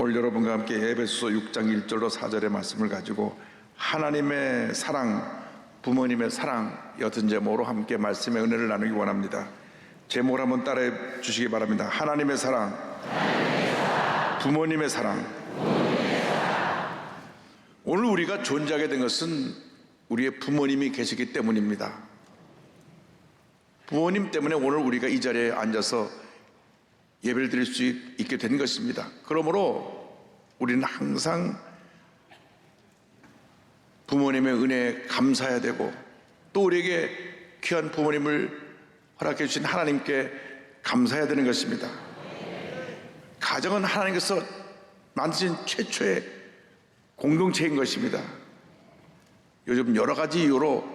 오늘 여러분과 함께 에베소서 6장 1절로 4절의 말씀을 가지고 하나님의 사랑, 부모님의 사랑 옅은 제목으로 함께 말씀의 은혜를 나누기 원합니다. 제목을 한번 따라해 주시기 바랍니다. 하나님의 사랑, 부모님의 사랑. 오늘 우리가 존재하게 된 것은 우리의 부모님이 계시기 때문입니다. 부모님 때문에 오늘 우리가 이 자리에 앉아서 예배를 드릴 수 있게 된 것입니다. 그러므로 우리는 항상 부모님의 은혜에 감사해야 되고, 또 우리에게 귀한 부모님을 허락해 주신 하나님께 감사해야 되는 것입니다. 가정은 하나님께서 만드신 최초의 공동체인 것입니다. 요즘 여러 가지 이유로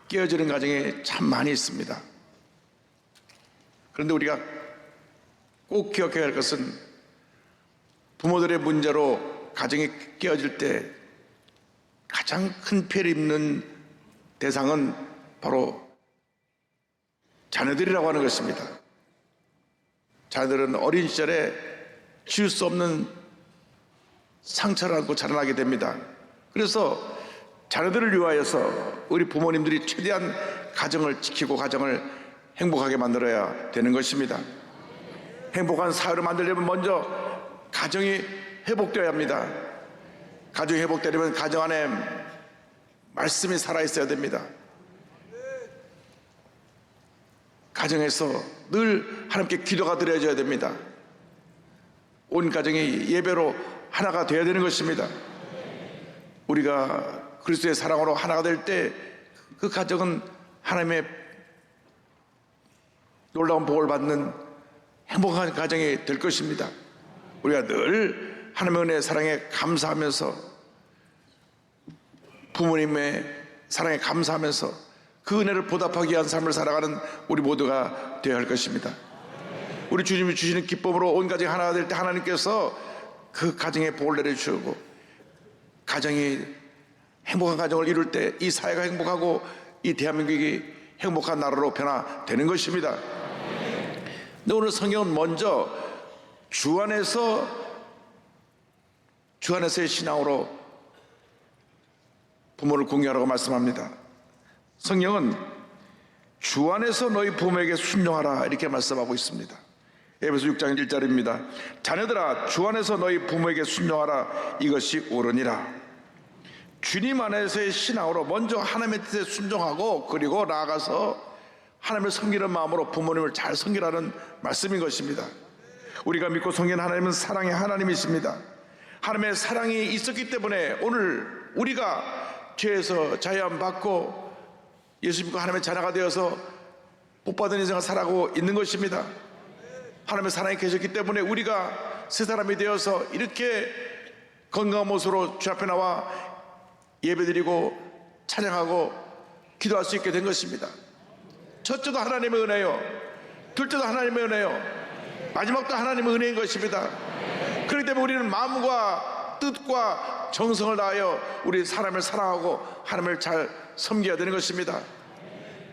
깨어지는 가정이 참 많이 있습니다. 그런데 우리가 꼭 기억해야 할 것은 부모들의 문제로 가정이 깨어질 때 가장 큰 피해를 입는 대상은 바로 자녀들이라고 하는 것입니다. 자녀들은 어린 시절에 지울 수 없는 상처를 안고 자라나게 됩니다. 그래서 자녀들을 위하여서 우리 부모님들이 최대한 가정을 지키고 가정을 행복하게 만들어야 되는 것입니다. 행복한 사회를 만들려면 먼저 가정이 회복되어야 합니다. 가정이 회복되려면 가정 안에 말씀이 살아있어야 됩니다. 가정에서 늘 하나님께 기도가 드려져야 됩니다. 온 가정이 예배로 하나가 되어야 되는 것입니다. 우리가 그리스도의 사랑으로 하나가 될 때 그 가정은 하나님의 놀라운 복을 받는 행복한 가정이 될 것입니다. 우리가 늘 하나님의 은혜의 사랑에 감사하면서, 부모님의 사랑에 감사하면서 그 은혜를 보답하기 위한 삶을 살아가는 우리 모두가 되어야 할 것입니다. 우리 주님이 주시는 기쁨으로 온 가정이 하나가 될 때 하나님께서 그 가정에 복을 내려주시고, 가정이 행복한 가정을 이룰 때 이 사회가 행복하고 이 대한민국이 행복한 나라로 변화되는 것입니다. 근데 오늘 성경은 먼저 주 안에서의 신앙으로 부모를 공경하라고 말씀합니다. 성경은 주 안에서 너희 부모에게 순종하라 이렇게 말씀하고 있습니다. 에베소 6장 1절입니다. 자녀들아, 주 안에서 너희 부모에게 순종하라, 이것이 옳으니라. 주님 안에서의 신앙으로 먼저 하나님의 뜻에 순종하고, 그리고 나아가서 하나님을 섬기는 마음으로 부모님을 잘 섬기라는 말씀인 것입니다. 우리가 믿고 섬기는 하나님은 사랑의 하나님이십니다. 하나님의 사랑이 있었기 때문에 오늘 우리가 죄에서 자유함 받고 예수 믿고 하나님의 자녀가 되어서 복받은 인생을 살아가고 있는 것입니다. 하나님의 사랑이 계셨기 때문에 우리가 새 사람이 되어서 이렇게 건강한 모습으로 주 앞에 나와 예배드리고 찬양하고 기도할 수 있게 된 것입니다. 첫째도 하나님의 은혜요, 둘째도 하나님의 은혜요, 마지막도 하나님의 은혜인 것입니다. 그렇기 때문에 우리는 마음과 뜻과 정성을 다하여 우리 사람을 사랑하고 하나님을 잘 섬겨야 되는 것입니다.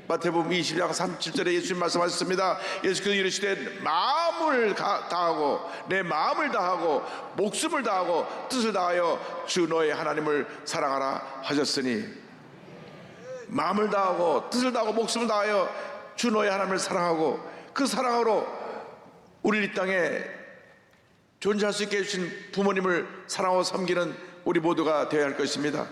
마태복음 20장 37절에 예수님 말씀하셨습니다. 예수께서 이르시되 마음을 다하고, 내 마음을 다하고 목숨을 다하고 뜻을 다하여 주 너의 하나님을 사랑하라 하셨으니, 마음을 다하고 뜻을 다하고 목숨을 다하여 주 너의 하나님을 사랑하고, 그 사랑으로 우리 이 땅에 존재할 수 있게 해주신 부모님을 사랑하고 섬기는 우리 모두가 되어야 할 것입니다.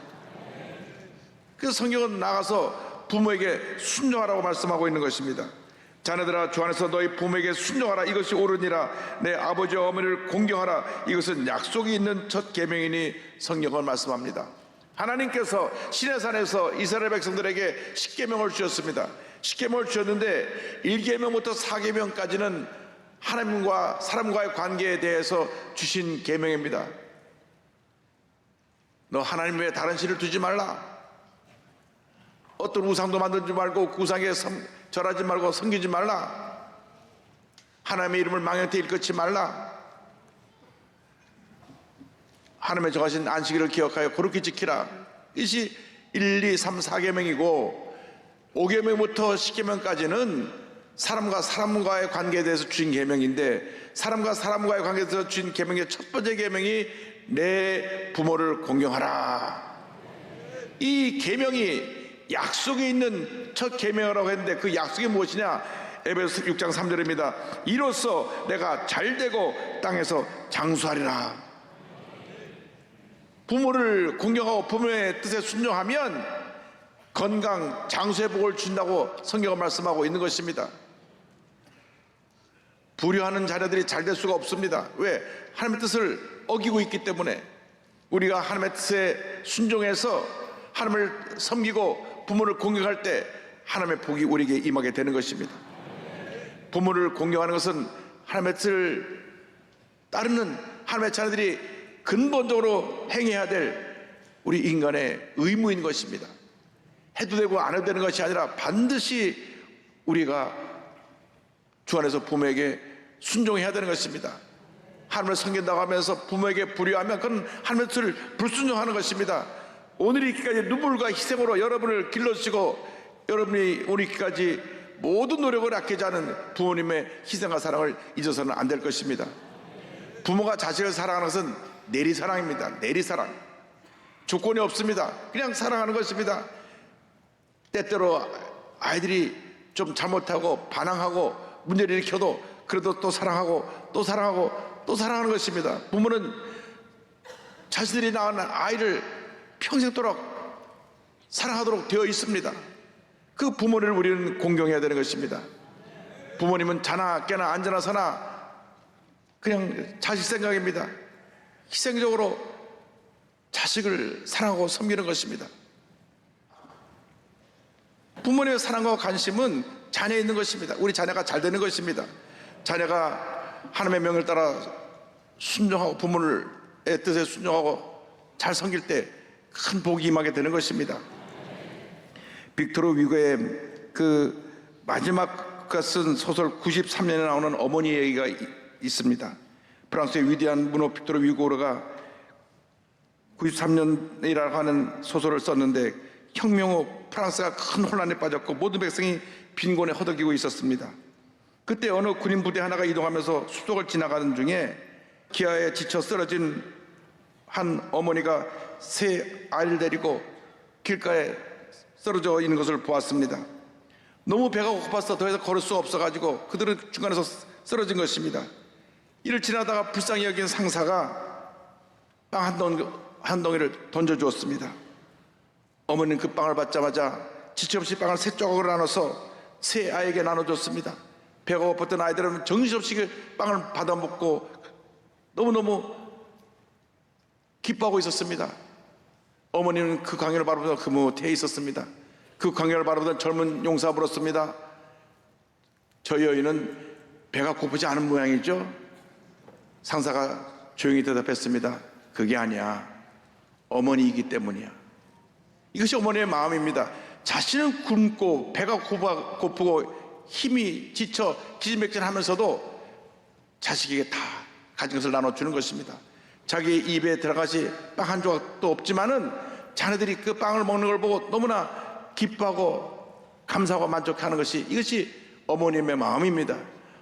그래서 성경은 나가서 부모에게 순종하라고 말씀하고 있는 것입니다. 자녀들아, 주 안에서 너희 부모에게 순종하라, 이것이 옳으니라. 내 아버지와 어머니를 공경하라, 이것은 약속이 있는 첫 계명이니 성경은 말씀합니다. 하나님께서 시내산에서 이스라엘 백성들에게 10계명을 주셨습니다. 10계명을 주셨는데 1계명부터 4계명까지는 하나님과 사람과의 관계에 대해서 주신 계명입니다. 너 하나님 외에 다른 신을 두지 말라. 어떤 우상도 만들지 말고 그 우상에 절하지 말고 섬기지 말라. 하나님의 이름을 망령되이 일컫지 말라. 하나님의 정하신 안식일을 기억하여 거룩히 지키라. 이것이 1, 2, 3, 4계명이고 5계명부터 10계명까지는 사람과 사람과의 관계에 대해서 주신 계명인데, 사람과 사람과의 관계에 대해서 주신 계명의 첫 번째 계명이 내 부모를 공경하라. 이 계명이 약속이 있는 첫 계명이라고 했는데, 그 약속이 무엇이냐? 에베소서 6장 3절입니다. 이로써 내가 잘되고 땅에서 장수하리라. 부모를 공경하고 부모의 뜻에 순종하면 건강, 장수의 복을 준다고 성경은 말씀하고 있는 것입니다. 불효하는 자녀들이 잘 될 수가 없습니다. 왜? 하나님의 뜻을 어기고 있기 때문에. 우리가 하나님의 뜻에 순종해서 하나님을 섬기고 부모를 공경할 때 하나님의 복이 우리에게 임하게 되는 것입니다. 부모를 공경하는 것은 하나님의 뜻을 따르는 하나님의 자녀들이 근본적으로 행해야 될 우리 인간의 의무인 것입니다. 해도 되고 안 해도 되는 것이 아니라 반드시 우리가 주 안에서 부모에게 순종해야 되는 것입니다. 하나님을 섬긴다고 하면서 부모에게 불의하면 그건 하나님의 뜻을 불순종하는 것입니다. 오늘 이렇게까지 눈물과 희생으로 여러분을 길러주시고 여러분이 오늘 이렇게까지 모든 노력을 아끼지 않은 부모님의 희생과 사랑을 잊어서는 안 될 것입니다. 부모가 자식을 사랑하는 것은 내리사랑입니다. 내리사랑. 조건이 없습니다. 그냥 사랑하는 것입니다. 때때로 아이들이 좀 잘못하고 반항하고 문제를 일으켜도 그래도 또 사랑하고 또 사랑하고 또 사랑하는 것입니다. 부모는 자신들이 낳은 아이를 평생도록 사랑하도록 되어 있습니다. 그 부모를 우리는 공경해야 되는 것입니다. 부모님은 자나 깨나 앉아나 서나 그냥 자식 생각입니다. 희생적으로 자식을 사랑하고 섬기는 것입니다. 부모님의 사랑과 관심은 자녀에 있는 것입니다. 우리 자녀가 잘 되는 것입니다. 자녀가 하나님의 명을 따라 순종하고 부모의 뜻에 순종하고 잘 섬길 때 큰 복이 임하게 되는 것입니다. 빅토르 위고의 그 마지막 쓴 소설 93년에 나오는 어머니 얘기가 있습니다. 프랑스의 위대한 문호 빅토르 위고르가 93년이라고 하는 소설을 썼는데, 혁명 후 프랑스가 큰 혼란에 빠졌고 모든 백성이 빈곤에 허덕이고 있었습니다. 그때 어느 군인 부대 하나가 이동하면서 숲속을 지나가는 중에 기아에 지쳐 쓰러진 한 어머니가 새 아이를 데리고 길가에 쓰러져 있는 것을 보았습니다. 너무 배가 고파서 더 이상 걸을 수 없어가지고 그들은 중간에서 쓰러진 것입니다. 이를 지나다가 불쌍히 여긴 상사가 빵 한 덩이를 던져주었습니다. 어머니는 그 빵을 받자마자 지체없이 빵을 세 조각으로 나눠서 세 아이에게 나눠줬습니다. 배가 고팠던 아이들은 정신없이 그 빵을 받아 먹고 너무너무 기뻐하고 있었습니다. 어머니는 그 광야를 바라보던 그무태에 있었습니다. 그 광야를 바라보던 젊은 용사 물었습니다. 저희 여인은 배가 고프지 않은 모양이죠? 상사가 조용히 대답했습니다. 그게 아니야. 어머니이기 때문이야. 이것이 어머니의 마음입니다. 자신은 굶고 배가 고프고 힘이 지쳐 기진맥진하면서도 자식에게 다 가진 것을 나눠주는 것입니다. 자기 입에 들어가시 빵 한 조각도 없지만은 자녀들이 그 빵을 먹는 걸 보고 너무나 기뻐하고 감사하고 만족하는 것이, 이것이 어머님의 마음입니다.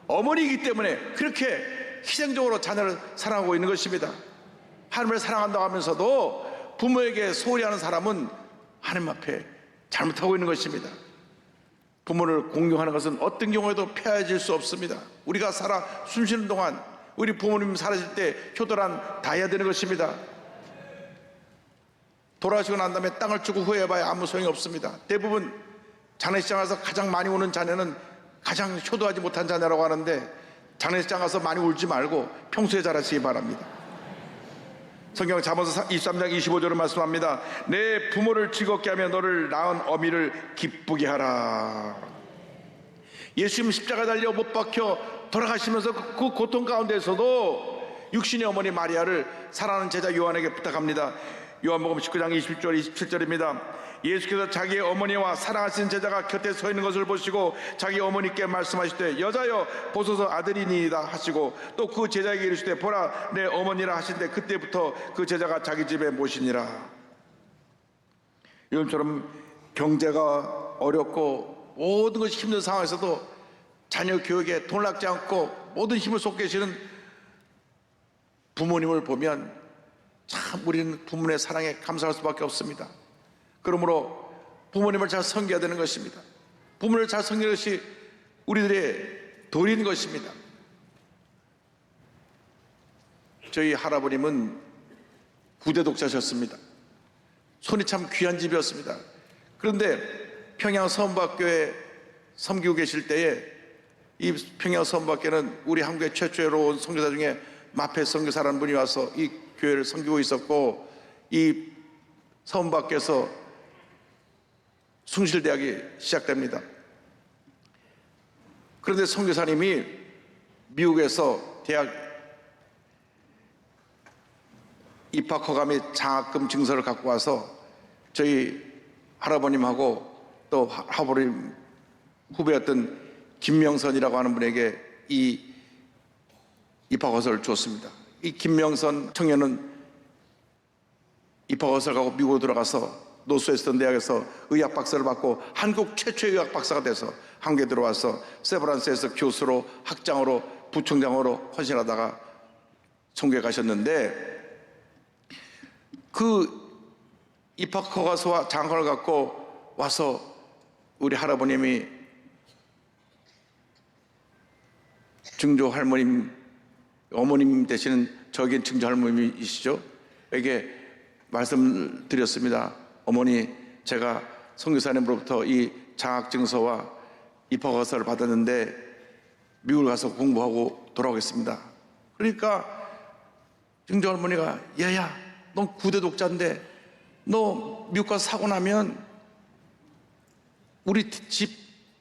어머니이기 때문에 그렇게 희생적으로 자녀를 사랑하고 있는 것입니다. 하나님을 사랑한다고 하면서도 부모에게 소홀히 하는 사람은 하나님 앞에 잘못하고 있는 것입니다. 부모를 공경하는 것은 어떤 경우에도 폐해질 수 없습니다. 우리가 살아 숨쉬는 동안 우리 부모님 사라질 때 효도란 다 해야 되는 것입니다. 돌아가시고 난 다음에 땅을 주고 후회해봐야 아무 소용이 없습니다. 대부분 장례식장 가서 가장 많이 우는 자녀는 가장 효도하지 못한 자녀라고 하는데, 장례식장 가서 많이 울지 말고 평소에 잘하시기 바랍니다. 성경 잠언서 23장 25절을 말씀합니다. 내 부모를 즐겁게 하며 너를 낳은 어미를 기쁘게 하라. 예수님 십자가 달려 못 박혀 돌아가시면서 그 고통 가운데서도 육신의 어머니 마리아를 사랑하는 제자 요한에게 부탁합니다. 요한복음 19장 20절 27절입니다. 예수께서 자기의 어머니와 사랑하시는 제자가 곁에 서 있는 것을 보시고 자기 어머니께 말씀하시되 여자여 보소서 아들이니이다 하시고, 또 그 제자에게 이르시되 보라 내 어머니라 하신데 그때부터 그 제자가 자기 집에 모시니라. 요즘처럼 경제가 어렵고 모든 것이 힘든 상황에서도 자녀 교육에 돈을 아끼지 않고 모든 힘을 쏟고 계시는 부모님을 보면 참 우리는 부모님의 사랑에 감사할 수밖에 없습니다. 그러므로 부모님을 잘 섬겨야 되는 것입니다. 부모님을 잘 섬기는 것이 우리들의 도리인 것입니다. 저희 할아버님은 9대 독자셨습니다. 손이 참 귀한 집이었습니다. 그런데 평양 서원박교에 섬기고 계실 때에 이 평양 서원박교는 우리 한국의 최초로 온 선교사 중에 마페 선교사라는 분이 와서 이 교회를 섬기고 있었고, 이 서원박교에서 숭실대학이 시작됩니다. 그런데 선교사님이 미국에서 대학 입학 허가및 장학금 증서를 갖고 와서 저희 할아버님하고 또 할아버님 후배였던 김명선이라고 하는 분에게 이 입학 허가서를 줬습니다. 이 김명선 청년은 입학 허가서를 갖고 미국으로 들어가서 노스웨스턴 대학에서 의학 박사를 받고 한국 최초의 의학 박사가 돼서 한국에 들어와서 세브란스에서 교수로, 학장으로, 부총장으로 헌신하다가 천국에 가셨는데, 그 입학 허가서와 장학금을 갖고 와서 우리 할아버님이 증조 할머님, 어머님 되시는 저에겐 증조 할머님이시죠? 에게 말씀을 드렸습니다. 어머니, 제가 선교사님으로부터 이 장학증서와 입학허가서를 받았는데 미국을 가서 공부하고 돌아오겠습니다. 그러니까 증조 할머니가, 야야, 넌 9대 독자인데 너 미국 가서 사고 나면 우리 집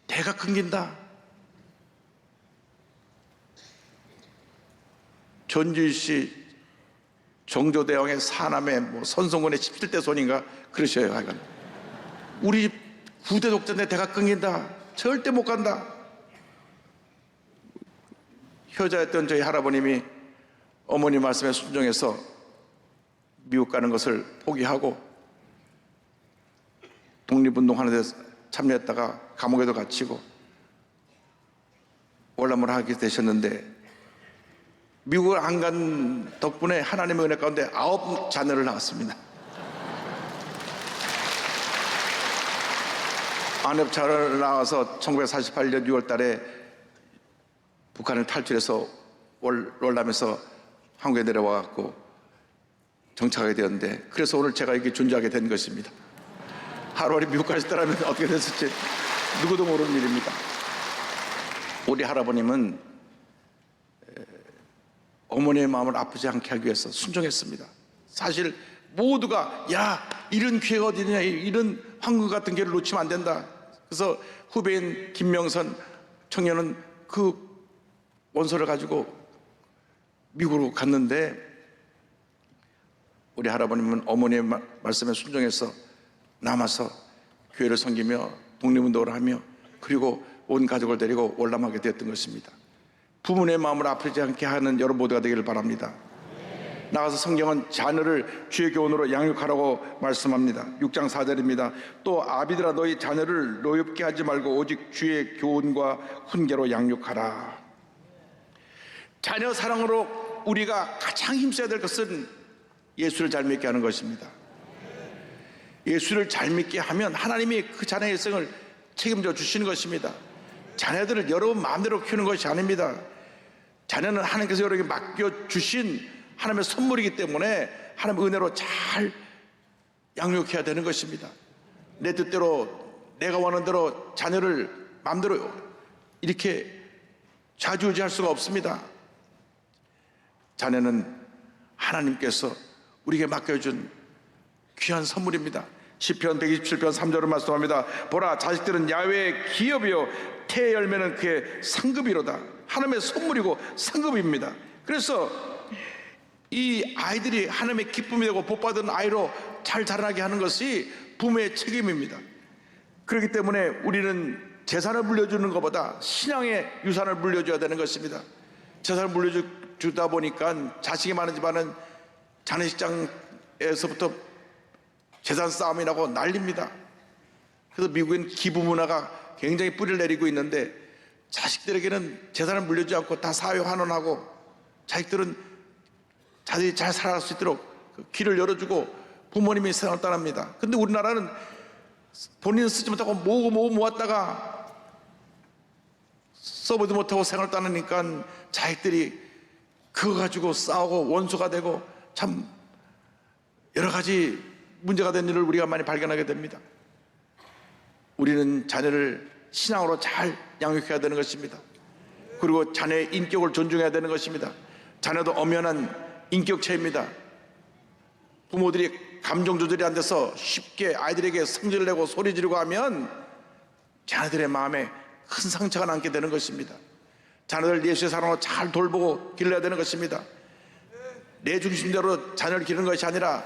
대가 끊긴다. 전주시 정조대왕의 사남의 선성군의 17대 손인가 그러셔요. 하여간 우리 집 9대 독자인데 대가 끊긴다. 절대 못 간다. 효자였던 저희 할아버님이 어머니 말씀에 순종해서 미국 가는 것을 포기하고 독립운동하는 데 참여했다가 감옥에도 갇히고 월남을 하게 되셨는데, 미국을 안 간 덕분에 하나님의 은혜 가운데 9 자녀를 낳았습니다. 안엽차를 나와서 1948년 6월 달에 북한을 탈출해서 월남에서 한국에 내려와 갖고 정착하게 되었는데, 그래서 오늘 제가 이렇게 존재하게 된 것입니다. 하루아리 미국 가셨더라면 어떻게 됐을지 누구도 모르는 일입니다. 우리 할아버님은 어머니의 마음을 아프지 않게 하기 위해서 순종했습니다. 사실 모두가 야, 이런 기회가 어디 있냐, 이런 황금 같은 기회를 놓치면 안 된다. 그래서 후배인 김명선 청년은 그 원서를 가지고 미국으로 갔는데, 우리 할아버님은 어머니의 말씀에 순종해서 남아서 교회를 섬기며 독립운동을 하며 그리고 온 가족을 데리고 월남하게 되었던 것입니다. 부모님의 마음을 아프지 않게 하는 여러분 모두가 되기를 바랍니다. 나가서 성경은 자녀를 주의 교훈으로 양육하라고 말씀합니다. 6장 4절입니다. 또 아비들아, 너희 자녀를 노엽게 하지 말고 오직 주의 교훈과 훈계로 양육하라. 자녀 사랑으로 우리가 가장 힘써야 될 것은 예수를 잘 믿게 하는 것입니다. 예수를 잘 믿게 하면 하나님이 그 자녀의 일생을 책임져 주시는 것입니다. 자녀들을 여러분 마음대로 키우는 것이 아닙니다. 자녀는 하나님께서 여러분에게 맡겨주신 하나님의 선물이기 때문에 하나님의 은혜로 잘 양육해야 되는 것입니다. 내 뜻대로, 내가 원하는 대로 자녀를 마음대로 이렇게 좌지우지할 수가 없습니다. 자녀는 하나님께서 우리에게 맡겨준 귀한 선물입니다. 시편 127편 3절을 말씀합니다. 보라, 자식들은 야훼의 기업이요 태의 열매는 그의 상급이로다. 하나님의 선물이고 상급입니다. 그래서 이 아이들이 하나님의 기쁨이 되고 복받은 아이로 잘 자라나게 하는 것이 부모의 책임입니다. 그렇기 때문에 우리는 재산을 물려주는 것보다 신앙의 유산을 물려줘야 되는 것입니다. 재산을 물려주다 보니까 자식이 많은 집안은 장례식장에서부터 재산 싸움이 나고 난립니다. 그래서 미국은 기부 문화가 굉장히 뿌리를 내리고 있는데, 자식들에게는 재산을 물려주지 않고 다 사회 환원하고 자식들은 자들이 잘 살아갈 수 있도록 그 길을 열어주고 부모님이 세상을 떠납니다. 근데 우리나라는 본인은 쓰지 못하고 모으고 모았다가 써보지도 못하고 생활을 떠나니까 자식들이 그거 가지고 싸우고 원수가 되고 참 여러 가지 문제가 된 일을 우리가 많이 발견하게 됩니다. 우리는 자녀를 신앙으로 잘 양육해야 되는 것입니다. 그리고 자녀의 인격을 존중해야 되는 것입니다. 자녀도 엄연한 인격체입니다. 부모들이 감정 조절이 안 돼서 쉽게 아이들에게 성질을 내고 소리 지르고 하면 자녀들의 마음에 큰 상처가 남게 되는 것입니다. 자녀들 예수의 사랑으로 잘 돌보고 길러야 되는 것입니다. 내 중심대로 자녀를 기르는 것이 아니라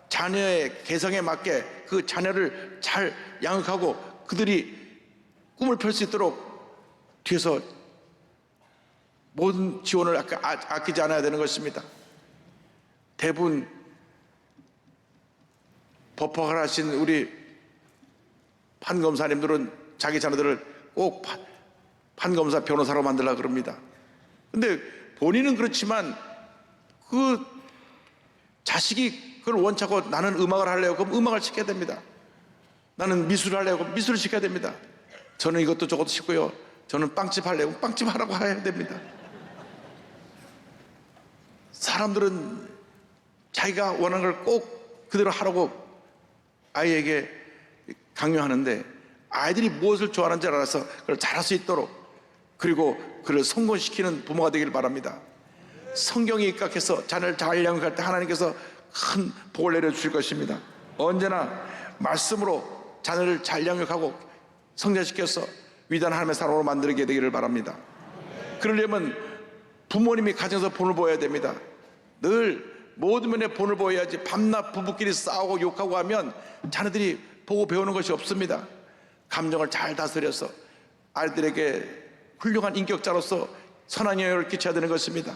자녀의 개성에 맞게 그 자녀를 잘 양육하고 그들이 꿈을 펼 수 있도록 뒤에서 모든 지원을 아끼지 않아야 되는 것입니다. 대부분 법학을 하신 우리 판검사님들은 자기 자녀들을 꼭 판검사 변호사로 만들려고 그럽니다. 근데 본인은 그렇지만 그 자식이 그걸 원치 않고 나는 음악을 하려고 그럼 음악을 시켜야 됩니다. 나는 미술을 하려고 그럼 미술을 시켜야 됩니다. 저는 이것도 저것도 시고요. 저는 빵집 하려고 빵집 하라고 해야 됩니다. 사람들은 자기가 원하는 걸 꼭 그대로 하라고 아이에게 강요하는데 아이들이 무엇을 좋아하는지 알아서 그걸 잘할 수 있도록 그리고 그를 성공시키는 부모가 되길 바랍니다. 성경이 입각해서 자녀를 잘 양육할 때 하나님께서 큰 복을 내려주실 것입니다. 언제나 말씀으로 자녀를 잘 양육하고 성장시켜서 위대한 하나님의 사람으로 만들게 되기를 바랍니다. 그러려면 부모님이 가정에서 본을 보여야 됩니다. 늘 모든 면에 본을 보여야지 밤낮 부부끼리 싸우고 욕하고 하면 자녀들이 보고 배우는 것이 없습니다. 감정을 잘 다스려서 아이들에게 훌륭한 인격자로서 선한 영향을 끼쳐야 되는 것입니다.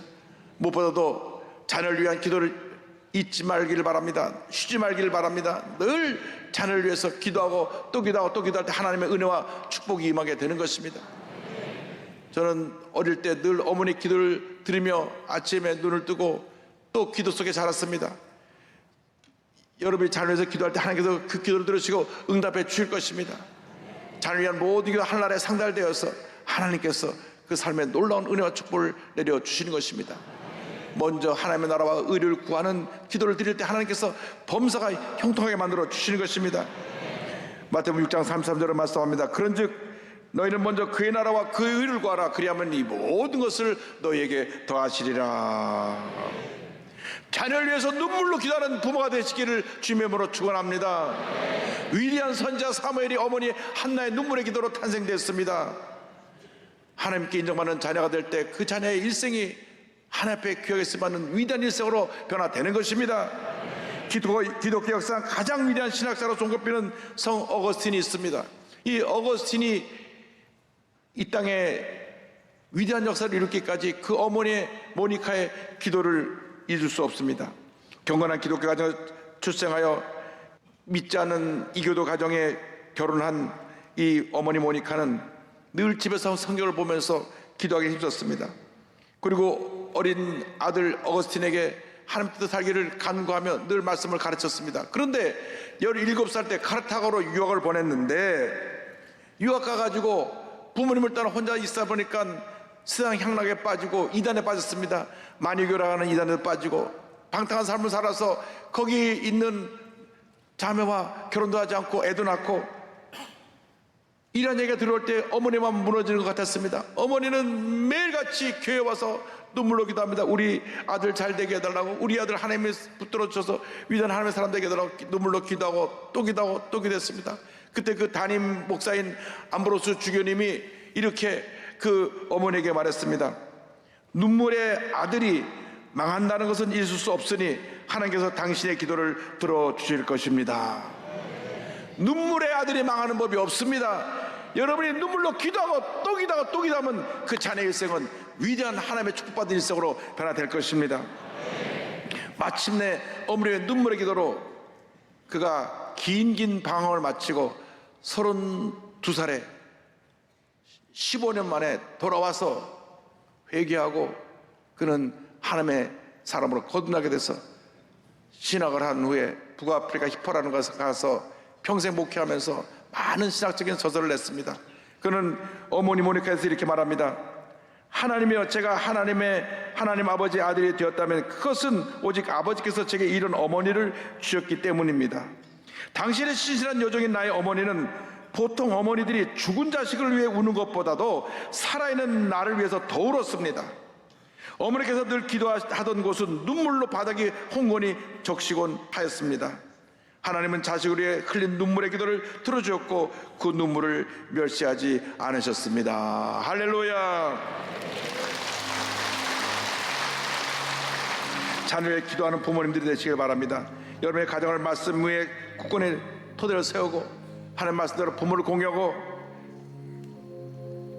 무엇보다도 자녀를 위한 기도를 잊지 말기를 바랍니다. 쉬지 말기를 바랍니다. 늘 자녀를 위해서 기도하고 또 기도하고 또 기도할 때 하나님의 은혜와 축복이 임하게 되는 것입니다. 저는 어릴 때 늘 어머니 기도를 들으며 아침에 눈을 뜨고 또 기도 속에 자랐습니다. 여러분이 자녀를 위해서 기도할 때 하나님께서 그 기도를 들으시고 응답해 주실 것입니다. 자녀를 위한 모든 기도 하늘나라에 상달되어서 하나님께서 그 삶에 놀라운 은혜와 축복을 내려주시는 것입니다. 먼저 하나님의 나라와 의를 구하는 기도를 드릴 때 하나님께서 범사가 형통하게 만들어 주시는 것입니다. 마태복음 6장 33절을 말씀합니다. 그런즉 너희는 먼저 그의 나라와 그의 의를 구하라. 그리하면 이 모든 것을 너희에게 더하시리라. 자녀를 위해서 눈물로 기도하는 부모가 되시기를 주님의 이름으로 축원합니다. 위대한 선지자 사무엘이 어머니 한나의 눈물의 기도로 탄생됐습니다. 하나님께 인정받는 자녀가 될 때 그 자녀의 일생이 하나님 앞에 귀하게 쓰임받는 위대한 일생으로 변화되는 것입니다. 기독교 역사상 가장 위대한 신학자로 손꼽히는 성 어거스틴이 있습니다. 이 어거스틴이 이 땅에 위대한 역사를 이루기까지 그 어머니의 모니카의 기도를 잊을 수 없습니다. 경건한 기독교 가정에 출생하여 믿지 않는 이교도 가정에 결혼한 이 어머니 모니카는 늘 집에서 성경을 보면서 기도하기 힘썼습니다. 그리고 어린 아들 어거스틴에게 하나님 뜻 살기를 간구하며 늘 말씀을 가르쳤습니다. 그런데 17살 때 카르타고로 유학을 보냈는데 유학 가가지고 부모님을 따라 혼자 있다 보니까 세상 향락에 빠지고 이단에 빠졌습니다. 만유교라는 이단에 빠지고 방탕한 삶을 살아서 거기 있는 자매와 결혼도 하지 않고 애도 낳고 이런 얘기가 들어올 때 어머니만 무너지는 것 같았습니다. 어머니는 매일같이 교회 와서 눈물로 기도합니다. 우리 아들 잘 되게 해달라고, 우리 아들 하나님이 붙들어 주셔서 위대한 하나님의 사람 되게 해달라고 눈물로 기도하고 또 기도하고 또 기도했습니다. 그때 그 담임 목사인 암브로스 주교님이 이렇게 그 어머니에게 말했습니다. 눈물의 아들이 망한다는 것은 있을 수 없으니 하나님께서 당신의 기도를 들어주실 것입니다. 눈물의 아들이 망하는 법이 없습니다. 여러분이 눈물로 기도하고 또 기도하고 또 기도하면 그 자녀의 일생은 위대한 하나님의 축복받은 일생으로 변화될 것입니다. 마침내 어머니의 눈물의 기도로 그가 긴 방황을 마치고 32살에 15년 만에 돌아와서 회개하고 그는 하나님의 사람으로 거듭나게 돼서 신학을 한 후에 북아프리카 히포라는 곳에 가서 평생 목회하면서 많은 신학적인 저서를 냈습니다. 그는 어머니 모니카에서 이렇게 말합니다. 하나님이여, 제가 하나님 아버지의 아들이 되었다면 그것은 오직 아버지께서 제게 이런 어머니를 주셨기 때문입니다. 당신의 신실한 여종인 나의 어머니는 보통 어머니들이 죽은 자식을 위해 우는 것보다도 살아있는 나를 위해서 더 울었습니다. 어머니께서 늘 기도하던 곳은 눈물로 바닥이 홍건히 적시곤 하였습니다. 하나님은 자식을 위해 흘린 눈물의 기도를 들어주었고 그 눈물을 멸시하지 않으셨습니다. 할렐루야. 자녀의 기도하는 부모님들이 되시길 바랍니다. 여러분의 가정을 말씀 위에 굳건히 토대를 세우고 하나님 말씀대로 부모를 공유하고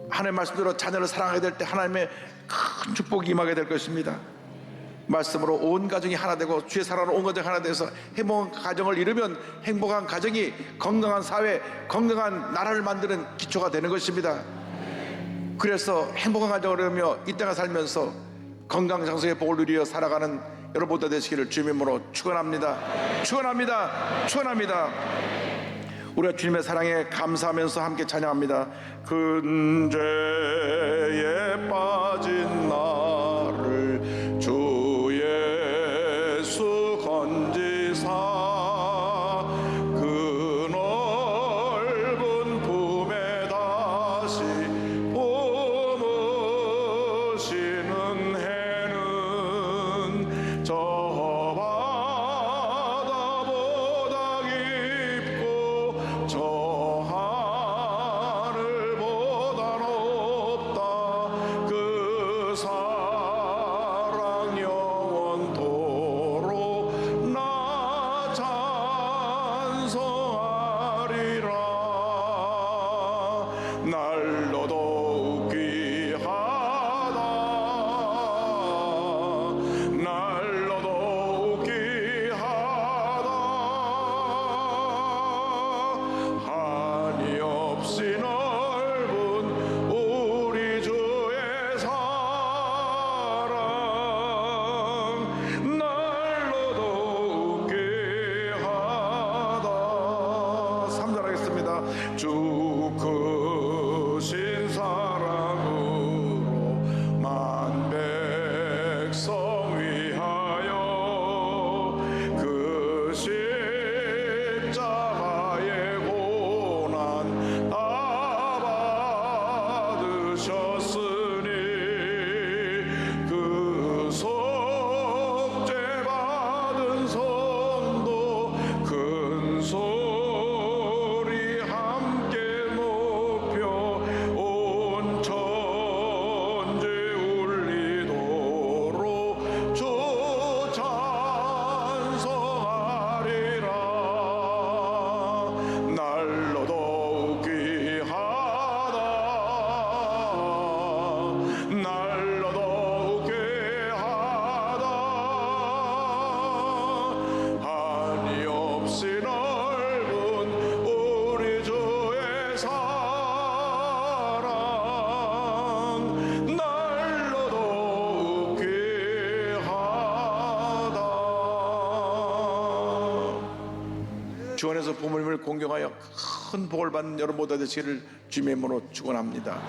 하나님 말씀대로 자녀를 사랑하게 될 때 하나님의 큰 축복이 임하게 될 것입니다. 말씀으로 온 가정이 하나 되고 주의 사랑으로 온 가정이 하나 돼서 행복한 가정을 이루면 행복한 가정이 건강한 사회, 건강한 나라를 만드는 기초가 되는 것입니다. 그래서 행복한 가정을 이루며 이 땅에 살면서 건강장성의 복을 누리며 살아가는 여러분 모두 되시기를 주님의 이름으로 축원합니다. 축원합니다. 축원합니다. 우리가 주님의 사랑에 감사하면서 함께 찬양합니다. 근죄에 빠진 나를 주 예수 건지사 그 넓은 품에 다시 품으시는 해는 저 바다보다 깊고 저 하늘보다 높다. 그 사랑 영원토록 나 찬송하리라. 날로 더욱 귀하다. 날로 더욱 귀하다. 한이 없이 넓은 우리 주의 사랑 날로 더욱 귀하다. 3절 하겠습니다. 주 크신 사랑으로 만 백성 위하여 그 십자가의 고난 다 받으셨으니 그 속죄 받은 성도 큰 소리 함께 높여 온 천지 울리도록 주 찬송하리라. 날로 더욱 귀하다. 날로 더욱 귀하다. 한이 없이 넓은 우리 주의 사랑 날로 더욱 귀하다. 주 안에서 부모님을 공경하여 큰 복을 받는 여러분 모두 되시기를 주님의 이름으로 축원합니다.